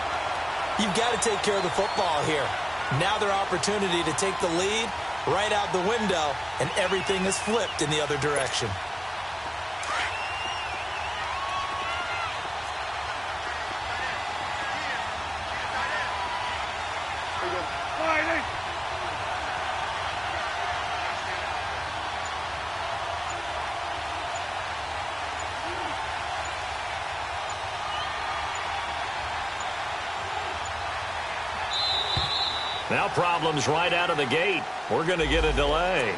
You've got to take care of the football here. Now their opportunity to take the lead right out the window, and everything is flipped in the other direction. Now problems right out of the gate. We're going to get a delay.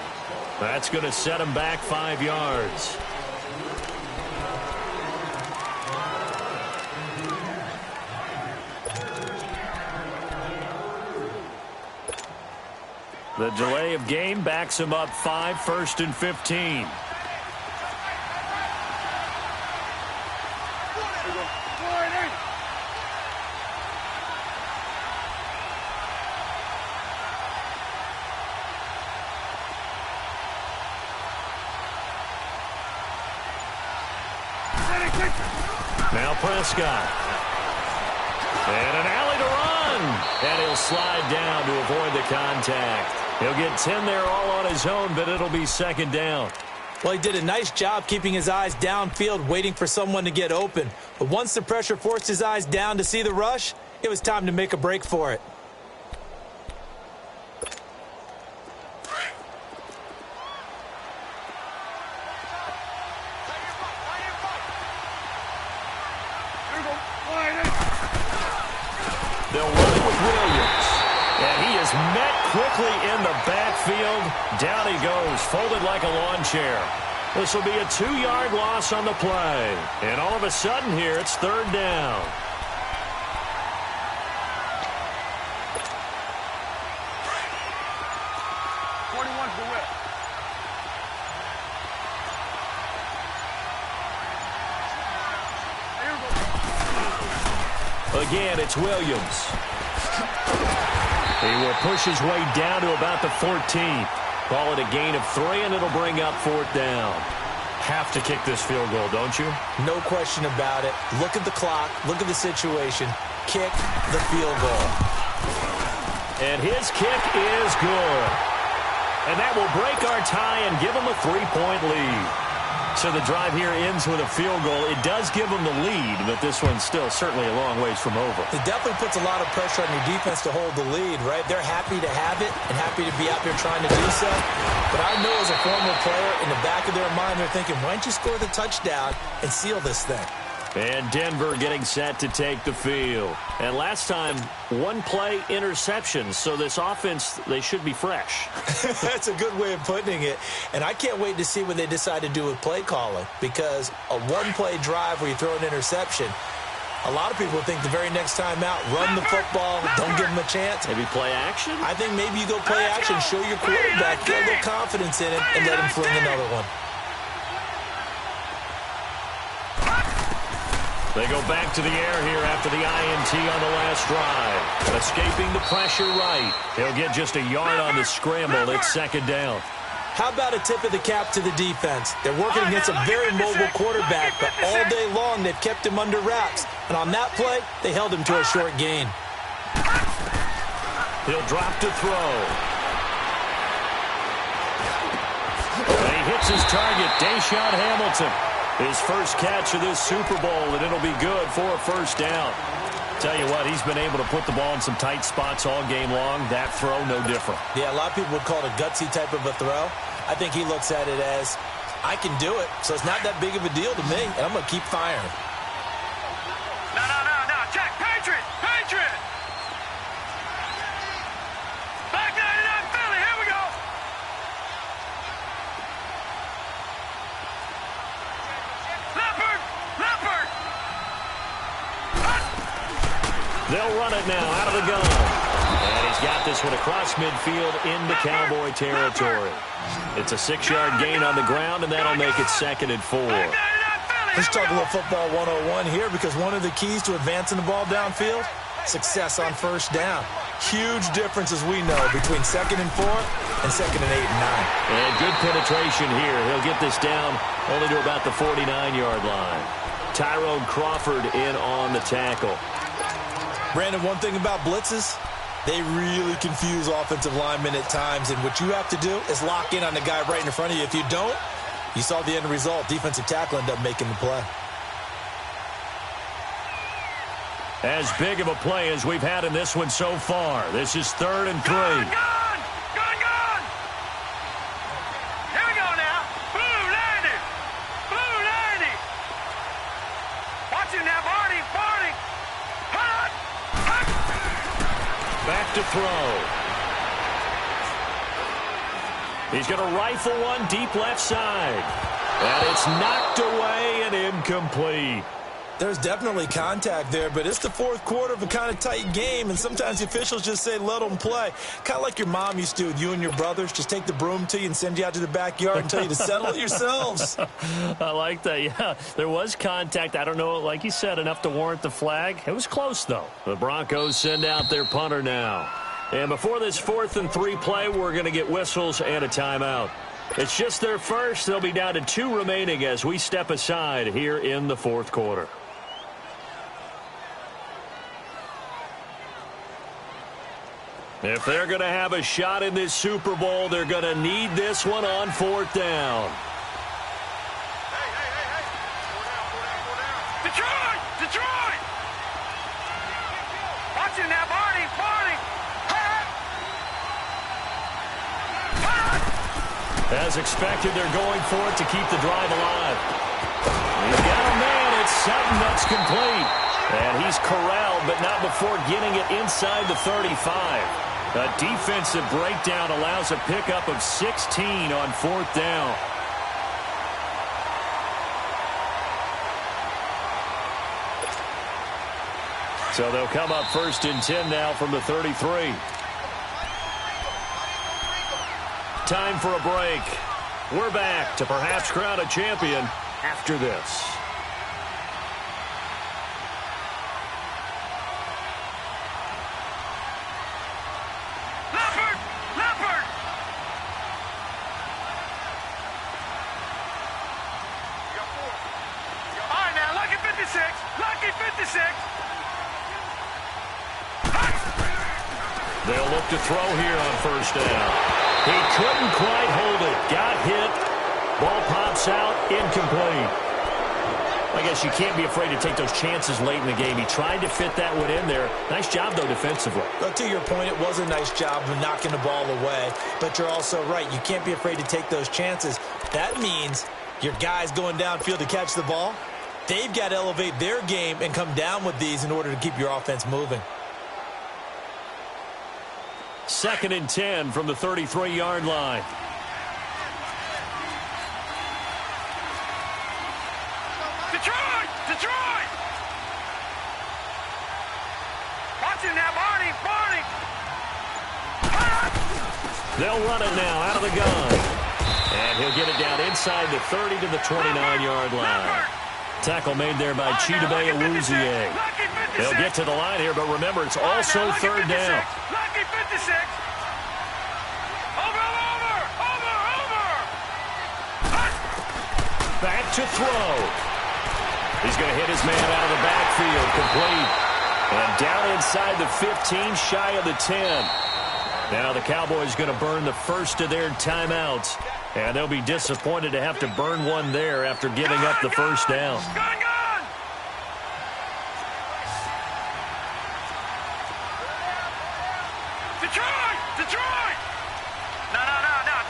That's going to set them back 5 yards. The delay of game backs him up 5, 1st and 15. Now Prescott. And an alley to run. And he'll slide down to avoid the contact. He'll get 10 there all on his own, but it'll be 2nd down. Well, he did a nice job keeping his eyes downfield, waiting for someone to get open. But once the pressure forced his eyes down to see the rush, it was time to make a break for it. They'll run it with Williams. And he is met quickly in the backfield. Down he goes, folded like a lawn chair. This will be a 2-yard loss on the play. And all of a sudden here, it's 3rd down. Again, it's Williams. He will push his way down to about the 14th. Call it a gain of 3, and it'll bring up 4th down. Have to kick this field goal, don't you? No question about it. Look at the clock. Look at the situation. Kick the field goal. And his kick is good. And that will break our tie and give him a 3-point lead. So the drive here ends with a field goal. It does give them the lead, but this one's still certainly a long ways from over. It definitely puts a lot of pressure on your defense to hold the lead, right? They're happy to have it and happy to be out there trying to do so. But I know as a former player, in the back of their mind, they're thinking, why don't you score the touchdown and seal this thing? And Denver getting set to take the field. And last time, 1-play interception. So this offense, they should be fresh. That's a good way of putting it. And I can't wait to see what they decide to do with play calling. Because a 1-play drive where you throw an interception, a lot of people think the very next time out, run the football, don't give them a chance. Maybe play action? I think maybe you go play action, show your quarterback, get a little confidence in him, and let him fling another one. They go back to the air here after the INT on the last drive. Escaping the pressure right. He'll get just a yard on the scramble. It's 2nd down. How about a tip of the cap to the defense? They're working against a very mobile quarterback, but all day long they've kept him under wraps. And on that play, they held him to a short gain. He'll drop to throw. And he hits his target, Deshaun Hamilton. His first catch of this Super Bowl, and it'll be good for a first down. Tell you what, he's been able to put the ball in some tight spots all game long. That throw, no different. Yeah, a lot of people would call it a gutsy type of a throw. I think he looks at it as, I can do it, so it's not that big of a deal to me, and I'm going to keep firing. No, check, Patriot! Back 99 Philly, here we go! Leopard! They'll run it now out of the gun. And he's got this one across midfield into Cowboy territory. It's a 6-yard gain on the ground, and that'll make it 2nd and 4. Let's talk a little football 101 here, because one of the keys to advancing the ball downfield, success on first down. Huge difference, as we know, between 2nd and 4 and 2nd and 8 and 9. And good penetration here. He'll get this down only to about the 49-yard line. Tyrone Crawford in on the tackle. Brandon, one thing about blitzes, they really confuse offensive linemen at times, and what you have to do is lock in on the guy right in front of you. If you don't, you saw the end result. Defensive tackle ended up making the play. As big of a play as we've had in this one so far. This is 3rd and 3. Gone! Here we go now. Blue 90! Watch him now, Barney! Hut! Back to throw. He's going to rifle one deep left side. And it's knocked away and incomplete. There's definitely contact there, but it's the 4th quarter of a kind of tight game, and sometimes the officials just say, let them play. Kind of like your mom used to do with you and your brothers. Just take the broom to you and send you out to the backyard and tell you to settle it yourselves. I like that, yeah. There was contact. I don't know, like you said, enough to warrant the flag. It was close, though. The Broncos send out their punter now. And before this 4th and 3 play, we're going to get whistles and a timeout. It's just their first. They'll be down to 2 remaining as we step aside here in the 4th quarter. If they're going to have a shot in this Super Bowl, they're going to need this one on 4th down. Detroit! Watch him now, Barney! As expected, they're going for it to keep the drive alive. He's got a man. It's Sutton that's complete. And he's corralled, but not before getting it inside the 35. A defensive breakdown allows a pickup of 16 on 4th down. So they'll come up 1st and 10 now from the 33. Time for a break. We're back to perhaps crown a champion after this. Leopard! All right, now, lucky 56! They'll look to throw here on 1st down. He couldn't quite hold it. Got hit. Ball pops out. Incomplete. I guess you can't be afraid to take those chances late in the game. He tried to fit that one in there. Nice job, though, defensively. Well, to your point, it was a nice job of knocking the ball away. But you're also right. You can't be afraid to take those chances. That means your guys going downfield to catch the ball, they've got to elevate their game and come down with these in order to keep your offense moving. 2nd and 10 from the 33-yard line. Detroit! Watch him now, Barney! They'll run it now out of the gun. And he'll get it down inside the 30 to the 29-yard line. Tackle made there by Chidobe Awuzie. They'll get to the line here, but remember, it's also 3rd down. Lucky 56! Over! Back to throw. He's going to hit his man out of the backfield, complete. And down inside the 15, shy of the 10. Now the Cowboys going to burn the first of their timeouts. And they'll be disappointed to have to burn one there after giving up the first down. Gun! Detroit! No,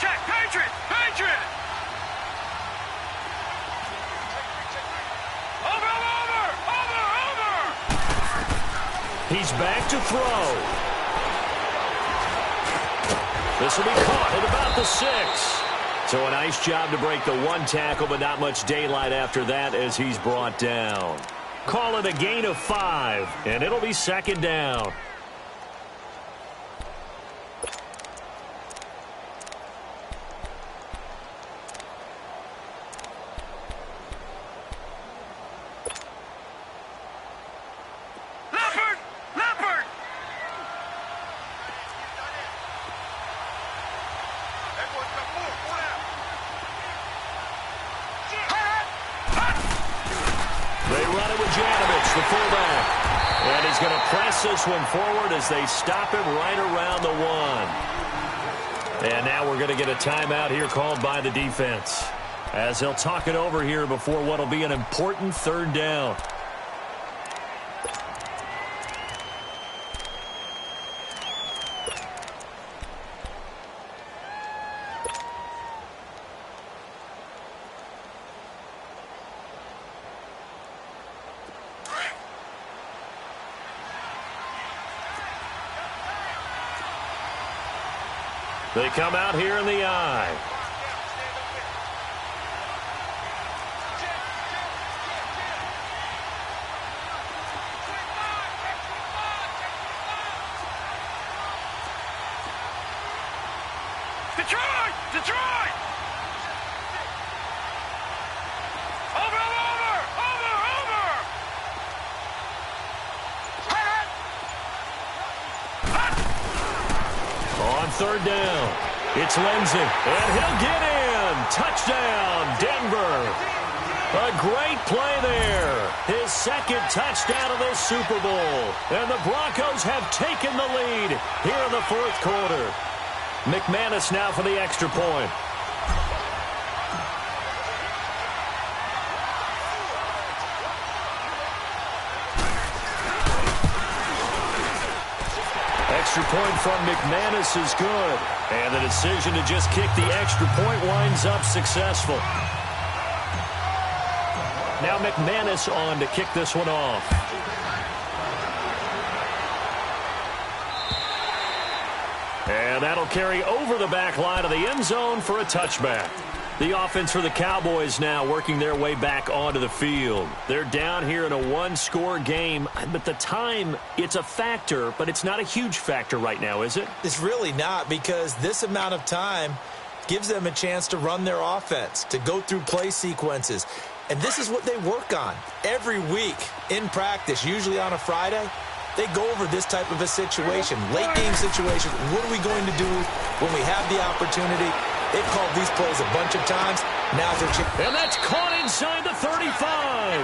check, Patriot! Over! He's back to throw. This will be caught at about the 6. So a nice job to break the one tackle, but not much daylight after that as he's brought down. Call it a gain of 5, and it'll be second down. Leopard! They run it with Janovich, the fullback. And he's going to press this one forward as they stop him right around the 1. And now we're going to get a timeout here called by the defense, as they'll talk it over here before what will be an important third down. They come out here in the eye. Detroit! Over! On third down, it's Lindsey, and he'll get in. Touchdown, Denver. A great play there. His second touchdown of this Super Bowl. And the Broncos have taken the lead here in the fourth quarter. McManus now for the extra point. Extra point from McManus is good. And the decision to just kick the extra point winds up successful. Now McManus on to kick this one off. And that'll carry over the back line of the end zone for a touchback. The offense for the Cowboys now working their way back onto the field. They're down here in a one-score game, but the time, it's a factor, but it's not a huge factor right now, is it? It's really not, because this amount of time gives them a chance to run their offense, to go through play sequences. And this is what they work on every week in practice, usually on a Friday. They go over this type of a situation, late-game situation. What are we going to do when we have the opportunity? They've called these plays a bunch of times. Now's their chance. And that's caught inside the 35.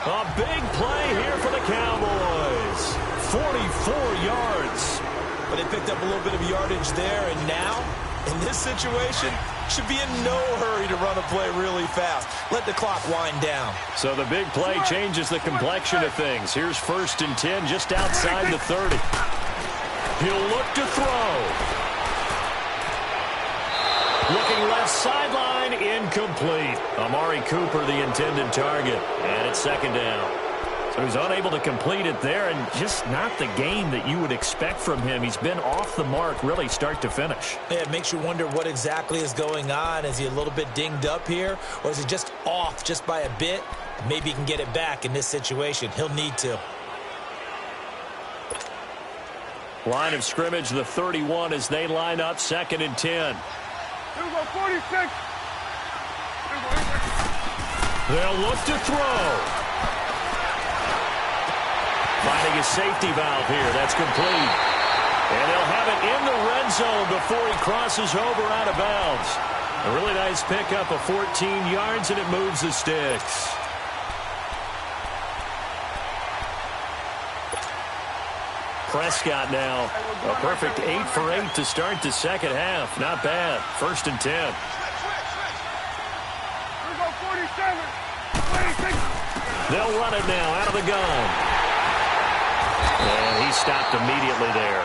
A big play here for the Cowboys. 44 yards. But they picked up a little bit of yardage there, and now, in this situation, should be in no hurry to run a play really fast. Let the clock wind down. So the big play changes the complexion of things. Here's 1st and 10 just outside the 30. He'll look to throw. Looking left sideline, incomplete. Amari Cooper, the intended target. And it's second down. So he's unable to complete it there, and just not the game that you would expect from him. He's been off the mark really start to finish. Yeah, it makes you wonder what exactly is going on. Is he a little bit dinged up here, or is he just off just by a bit? Maybe he can get it back in this situation. He'll need to. Line of scrimmage, the 31 as they line up 2nd and 10. Here we go, 46. They'll look to throw. Finding a safety valve here. That's complete. And they'll have it in the red zone before he crosses over out of bounds. A really nice pickup of 14 yards, and it moves the sticks. Prescott now. A perfect 8 for 8 to start the second half. Not bad. 1st and 10. Here we go, 47. 26. They'll run it now out of the gun. And he stopped immediately there.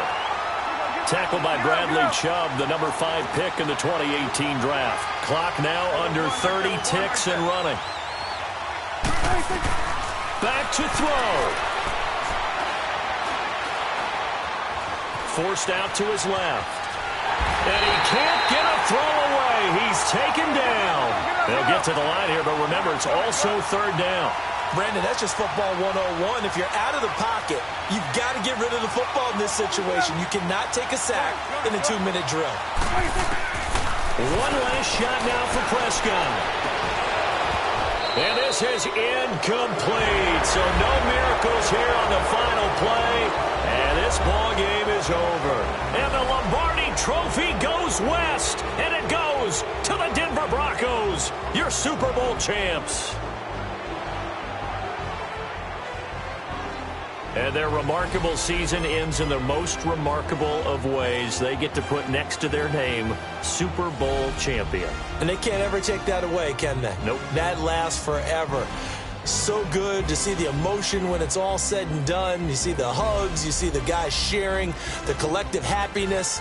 Tackled by Bradley Chubb, the number 5 pick in the 2018 draft. Clock now under 30 ticks and running. Back to throw. Forced out to his left. And he can't get a throw away. He's taken down. They'll get to the line here, but remember, it's also 3rd down. Brandon, that's just football 101. If you're out of the pocket, you've got to get rid of the football in this situation. You cannot take a sack in a 2-minute drill. One last shot now for Prescott. And this is incomplete. So no miracles here on the final play. And this ball game is over. And the Lombardi Trophy goes west. And it goes to the Denver Broncos, your Super Bowl champs. And their remarkable season ends in the most remarkable of ways. They get to put next to their name, Super Bowl champion. And they can't ever take that away, can they? Nope. That lasts forever. So good to see the emotion when it's all said and done. You see the hugs. You see the guys sharing, the collective happiness.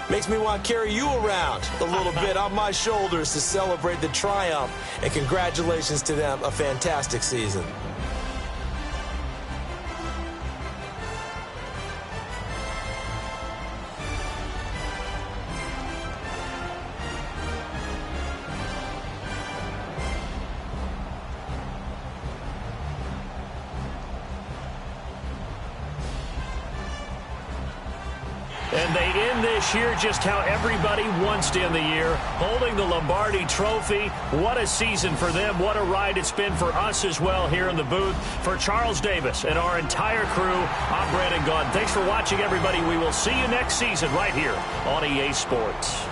Makes me want to carry you around a little bit on my shoulders to celebrate the triumph. And congratulations to them. A fantastic season. And they end this year just how everybody wants to end the year, holding the Lombardi Trophy. What a season for them. What a ride it's been for us as well here in the booth. For Charles Davis and our entire crew, I'm Brandon Gaudin. Thanks for watching, everybody. We will see you next season right here on EA Sports.